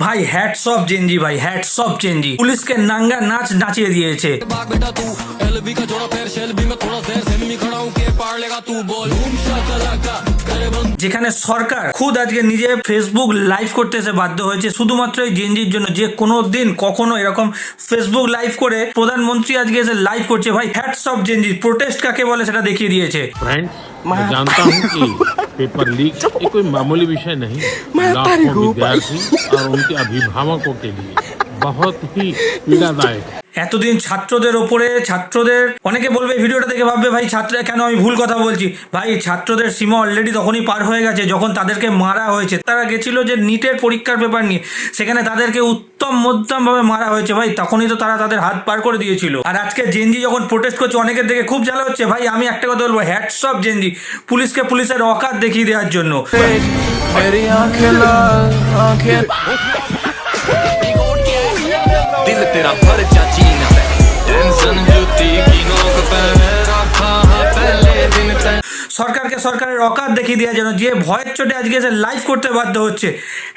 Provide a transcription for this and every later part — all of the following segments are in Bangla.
ভাই হ্যাটস অফ জেনজি, ভাই হ্যাটস অফ জেনজি, পুলিশকে নাঙ্গা নাচ নাচিয়ে দিয়েছে। যেখানে সরকার খুদ আজকে নিজে ফেসবুক লাইভ করতে এসে বাধ্য হয়েছে শুধুমাত্র এই জেনজির জন্য, যে কোনো দিন কখনো এরকম ফেসবুক লাইভ করে প্রধানমন্ত্রী আজকে এসে লাইভ করছে। ভাই হ্যাটস অফ জেনজি, প্রোটেস্ট কাকে বলে সেটা দেখিয়ে দিয়েছে। फ्रेंड्स, मैं जानता हूं कि पेपर लीक ये कोई मामूली विषय नहीं, लाखों विद्यार्थी और उनके अभिभावकों के लिए बहुत ही पीड़ादायक। এতদিন ছাত্রদের ওপরে, ছাত্রদের অনেকে বলবে ভিডিওটা দেখে ভাববে ভাই ছাত্ররা কেন, আমি ভুল কথা বলছি। ভাই ছাত্রদের সীমা অলরেডি তখনই পার হয়ে গেছে যখন তাদেরকে মারা হয়েছে। তারা গেছিল যে নিটের পরীক্ষার পেপার নিয়ে, সেখানে তাদেরকে উত্তম মধ্যমভাবে মারা হয়েছে। ভাই তখনই তো তারা তাদের হাত পার করে দিয়েছিল। আর আজকে জেনজি যখন প্রোটেস্ট করছে অনেকের দেখে খুব জ্বালা হচ্ছে। ভাই আমি একটা কথা বলবো, হ্যাটস অফ জেনজি, পুলিশকে পুলিশের অকাত দেখিয়ে দেওয়ার জন্য। दिल तेरा भर चाची न टेंशन जुती की नोक पे रखा पहले दिन तक। সরকারকে সরকারের অকাত দেখিয়ে দেওয়ার জন্য যে ভয়ের চোটে আজকে এসে লাইভ করতে বাধ্য হচ্ছে।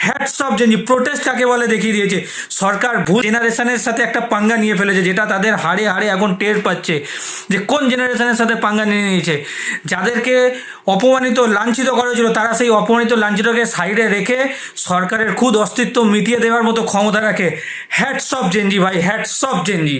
হ্যাটস অফ জেনজি, প্রোটেস্ট কাকে বলে দেখিয়ে দিয়েছে। সরকার ভুল জেনারেশনের সাথে একটা পাঙ্গা নিয়ে ফেলেছে, যেটা তাদের হাড়ে হাড়ে এখন টের পাচ্ছে যে কোন জেনারেশনের সাথে পাঙ্গা নিয়ে নিয়েছে। যাদেরকে অপমানিত লাঞ্ছিত করা হয়েছিল, তারা সেই অপমানিত লাঞ্ছিতকে সাইডে রেখে সরকারের খুদ অস্তিত্ব মিটিয়ে দেওয়ার মতো ক্ষমতা রাখে। হ্যাটস অফ জেনজি ভাই, হ্যাটস অফ জেনজি।